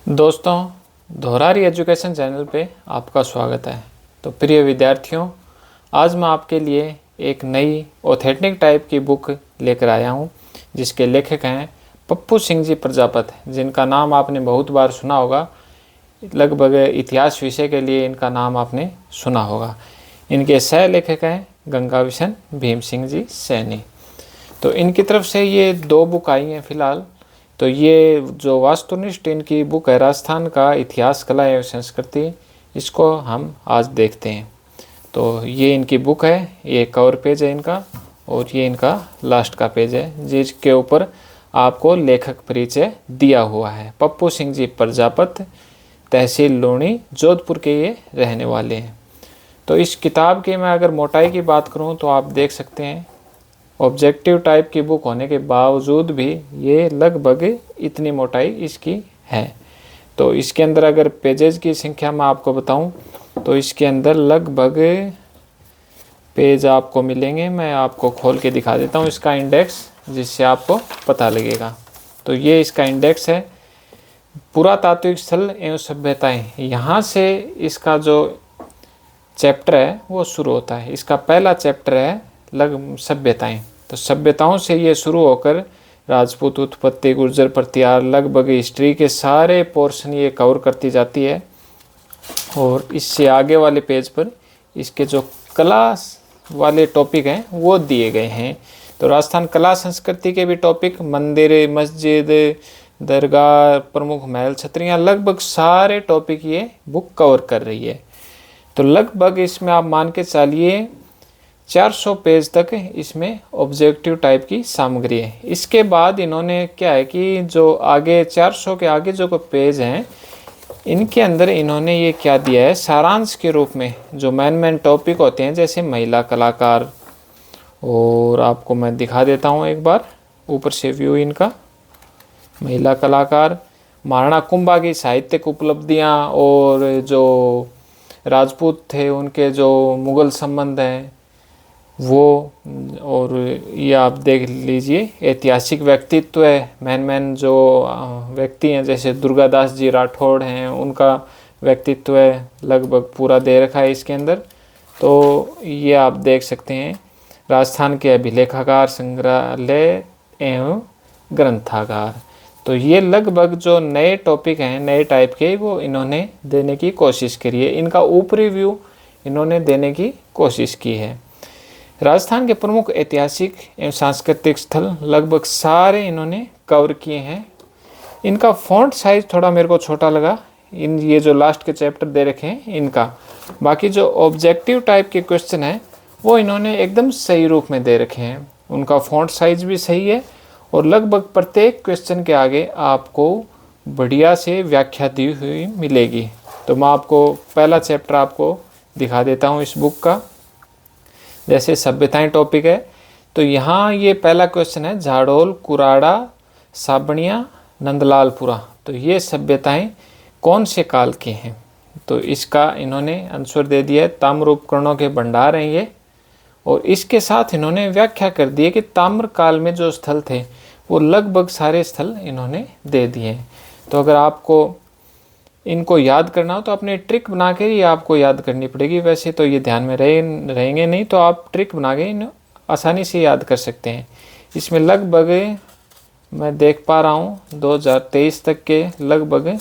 दोस्तों, धोरारी education channel पे आपका स्वागत है। तो प्रिय विद्यार्थियों, आज मैं आपके लिए एक नई ऑथेंटिक टाइप की बुक लेकर आया हूँ, जिसके लेखक हैं पप्पू सिंह जी प्रजापति, जिनका नाम आपने बहुत बार सुना होगा। लगभग इतिहास विषय के लिए इनका नाम आपने सुना होगा। इनके सह लेखक हैं गंगाविशन भीम सिंह जी सैनी। तो इनकी तरफ से ये 2 बुक आई हैं फ़िलहाल। तो ये जो वास्तुनिष्ठ इनकी बुक है, राजस्थान का इतिहास, कला एवं संस्कृति, इसको हम आज देखते हैं। तो ये इनकी बुक है, ये कवर पेज है इनका, और ये इनका लास्ट का पेज है, जिसके ऊपर आपको लेखक परिचय दिया हुआ है। पप्पू सिंह जी प्रजापति, तहसील लूणी, जोधपुर के ये रहने वाले हैं। तो इस किताब की मैं अगर मोटाई की बात करूँ तो आप देख सकते हैं, ऑब्जेक्टिव टाइप की बुक होने के बावजूद भी ये लगभग इतनी मोटाई इसकी है। तो इसके अंदर अगर पेजेस की संख्या मैं आपको बताऊं तो इसके अंदर लगभग पेज आपको मिलेंगे। मैं आपको खोल के दिखा देता हूं इसका इंडेक्स, जिससे आपको पता लगेगा। तो ये इसका इंडेक्स है, पुरातात्विक स्थल एवं सभ्यताएं। यहाँ से इसका जो चैप्टर है वो शुरू होता है। इसका पहला चैप्टर है सभ्यताएं। तो सभ्यताओं से ये शुरू होकर राजपूत उत्पत्ति, गुर्जर प्रतिहार, लगभग हिस्ट्री के सारे पोर्शन ये कवर करती जाती है। और इससे आगे वाले पेज पर इसके जो कला वाले टॉपिक हैं वो दिए गए हैं। तो राजस्थान कला संस्कृति के भी टॉपिक, मंदिर, मस्जिद, दरगाह, प्रमुख महल, छतरियाँ, लगभग सारे टॉपिक ये बुक कवर कर रही है। तो लगभग इसमें आप मान के चलिए 400 पेज तक इसमें ऑब्जेक्टिव टाइप की सामग्री है। इसके बाद इन्होंने क्या है कि जो आगे 400 के आगे जो पेज हैं, इनके अंदर इन्होंने ये क्या दिया है, सारांश के रूप में जो मेन टॉपिक होते हैं, जैसे महिला कलाकार। और आपको मैं दिखा देता हूँ एक बार ऊपर से व्यू इनका। महिला कलाकार, महाराणा कुंभा की साहित्यिक उपलब्धियाँ, और जो राजपूत थे उनके जो मुग़ल संबंध हैं वो। और ये आप देख लीजिए, ऐतिहासिक व्यक्तित्व है, मेन जो व्यक्ति हैं, जैसे दुर्गादास जी राठौड़ हैं, उनका व्यक्तित्व है, लगभग पूरा दे रखा है इसके अंदर। तो ये आप देख सकते हैं, राजस्थान के अभिलेखागार, संग्रहालय एवं ग्रंथागार। तो ये लगभग जो नए टॉपिक हैं, नए टाइप के, वो इन्होंने देने की कोशिश करी है। इनका ऊपरी व्यू इन्होंने देने की कोशिश की है। राजस्थान के प्रमुख ऐतिहासिक एवं सांस्कृतिक स्थल लगभग सारे इन्होंने कवर किए हैं। इनका फॉन्ट साइज थोड़ा मेरे को छोटा लगा, ये जो लास्ट के चैप्टर दे रखे हैं इनका। बाकी जो ऑब्जेक्टिव टाइप के क्वेश्चन हैं वो इन्होंने एकदम सही रूप में दे रखे हैं। उनका फॉन्ट साइज भी सही है, और लगभग प्रत्येक क्वेश्चन के आगे आपको बढ़िया से व्याख्या दी हुई मिलेगी। तो मैं आपको पहला चैप्टर आपको दिखा देता हूँ इस बुक का। जैसे सभ्यताएं टॉपिक है, तो यहाँ ये पहला क्वेश्चन है, झाड़ोल, कुराड़ा, साबणिया, नंदलालपुरा। तो ये सभ्यताएं कौन से काल की हैं? तो इसका इन्होंने आंसर दे दिया है, ताम्र उपकरणों के भंडार हैं ये। और इसके साथ इन्होंने व्याख्या कर दी है कि ताम्र काल में जो स्थल थे वो लगभग सारे स्थल इन्होंने दे दिए हैं। तो अगर आपको इनको याद करना हो तो अपने ट्रिक बना के ही आपको याद करनी पड़ेगी। वैसे तो ये ध्यान में रहेंगे नहीं, तो आप ट्रिक बना के इन आसानी से याद कर सकते हैं। इसमें लगभग मैं देख पा रहा हूँ 2023 तक के लगभग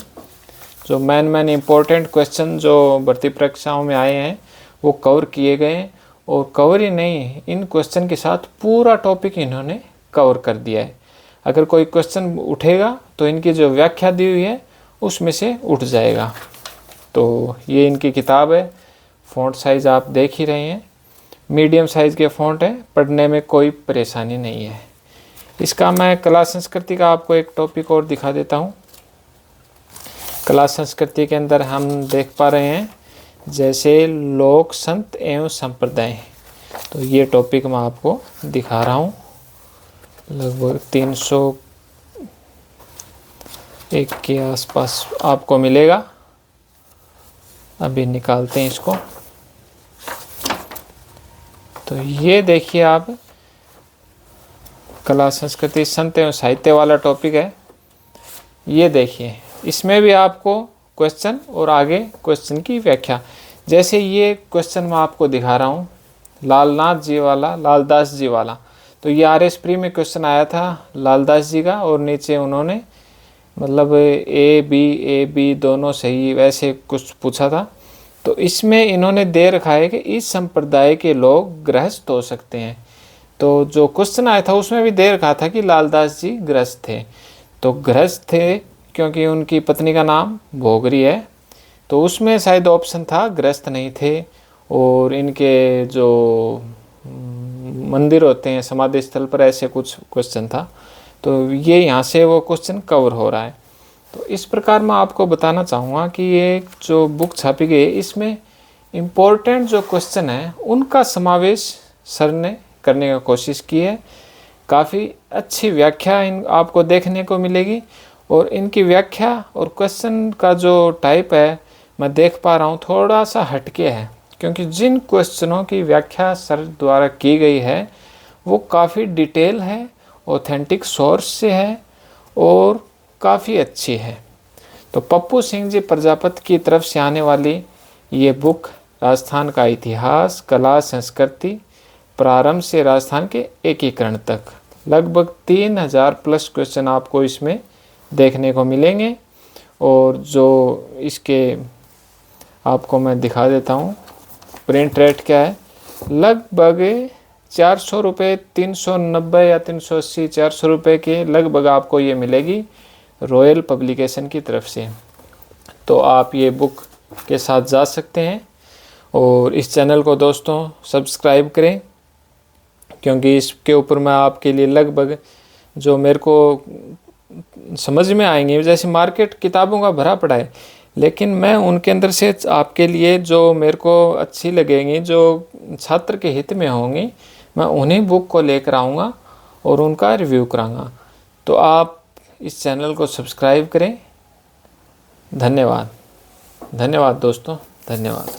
जो मेन इम्पोर्टेंट क्वेश्चन जो भर्ती परीक्षाओं में आए हैं वो कवर किए गए हैं। और कवर ही नहीं, इन क्वेश्चन के साथ पूरा टॉपिक इन्होंने कवर कर दिया है। अगर कोई क्वेश्चन उठेगा तो इनकी जो व्याख्या दी हुई है उसमें से उठ जाएगा। तो ये इनकी किताब है। फ़ॉन्ट साइज़ आप देख ही रहे हैं, मीडियम साइज़ के फ़ॉन्ट है, पढ़ने में कोई परेशानी नहीं है। इसका मैं कला संस्कृति का आपको एक टॉपिक और दिखा देता हूँ। कला संस्कृति के अंदर हम देख पा रहे हैं जैसे लोक, संत एवं संप्रदाय। तो ये टॉपिक मैं आपको दिखा रहा हूँ, लगभग 301 के आसपास आपको मिलेगा। अभी निकालते हैं इसको। तो ये देखिए आप, कला संस्कृति संत एवं साहित्य वाला टॉपिक है। ये देखिए इसमें भी आपको क्वेश्चन और आगे क्वेश्चन की व्याख्या। जैसे ये क्वेश्चन मैं आपको दिखा रहा हूँ, लालनाथ जी वाला, लालदास जी वाला। तो ये RS प्री में क्वेश्चन आया था लालदास जी का, और नीचे उन्होंने मतलब ए बी दोनों सही वैसे कुछ पूछा था। तो इसमें इन्होंने दे रखा है कि इस संप्रदाय के लोग गृहस्थ हो सकते हैं। तो जो क्वेश्चन आया था उसमें भी दे रखा था कि लालदास जी गृहस्थ थे। तो गृहस्थ थे क्योंकि उनकी पत्नी का नाम भोगरी है, तो उसमें शायद ऑप्शन था गृहस्थ नहीं थे। और इनके जो मंदिर होते हैं समाधि स्थल पर, ऐसे कुछ क्वेश्चन था। तो ये यहाँ से वो क्वेश्चन कवर हो रहा है। तो इस प्रकार मैं आपको बताना चाहूँगा कि ये जो बुक छापी गई है इसमें इम्पोर्टेंट जो क्वेश्चन है उनका समावेश सर ने करने की कोशिश की है। काफ़ी अच्छी व्याख्या इन आपको देखने को मिलेगी, और इनकी व्याख्या और क्वेश्चन का जो टाइप है मैं देख पा रहा हूँ थोड़ा सा हटके है, क्योंकि जिन क्वेश्चनों की व्याख्या सर द्वारा की गई है वो काफ़ी डिटेल है, ऑथेंटिक सोर्स से है और काफ़ी अच्छी है। तो पप्पू सिंह जी प्रजापति की तरफ से आने वाली ये बुक राजस्थान का इतिहास, कला, संस्कृति प्रारंभ से राजस्थान के एकीकरण तक, लगभग 3000 प्लस क्वेश्चन आपको इसमें देखने को मिलेंगे। और जो इसके आपको मैं दिखा देता हूँ प्रिंट रेट क्या है, लगभग 400 रुपये, 390 या 380, 400 रुपये के लगभग आपको ये मिलेगी रॉयल पब्लिकेशन की तरफ से। तो आप ये बुक के साथ जा सकते हैं। और इस चैनल को दोस्तों सब्सक्राइब करें, क्योंकि इसके ऊपर मैं आपके लिए लगभग जो मेरे को समझ में आएंगे, जैसे मार्केट किताबों का भरा पड़ा है, लेकिन मैं उनके अंदर से आपके लिए जो मेरे को अच्छी लगेंगी, जो छात्र के हित में होंगी, मैं उन्हीं बुक को लेकर आऊँगा और उनका रिव्यू कराऊँगा। तो आप इस चैनल को सब्सक्राइब करें। धन्यवाद, धन्यवाद दोस्तों, धन्यवाद।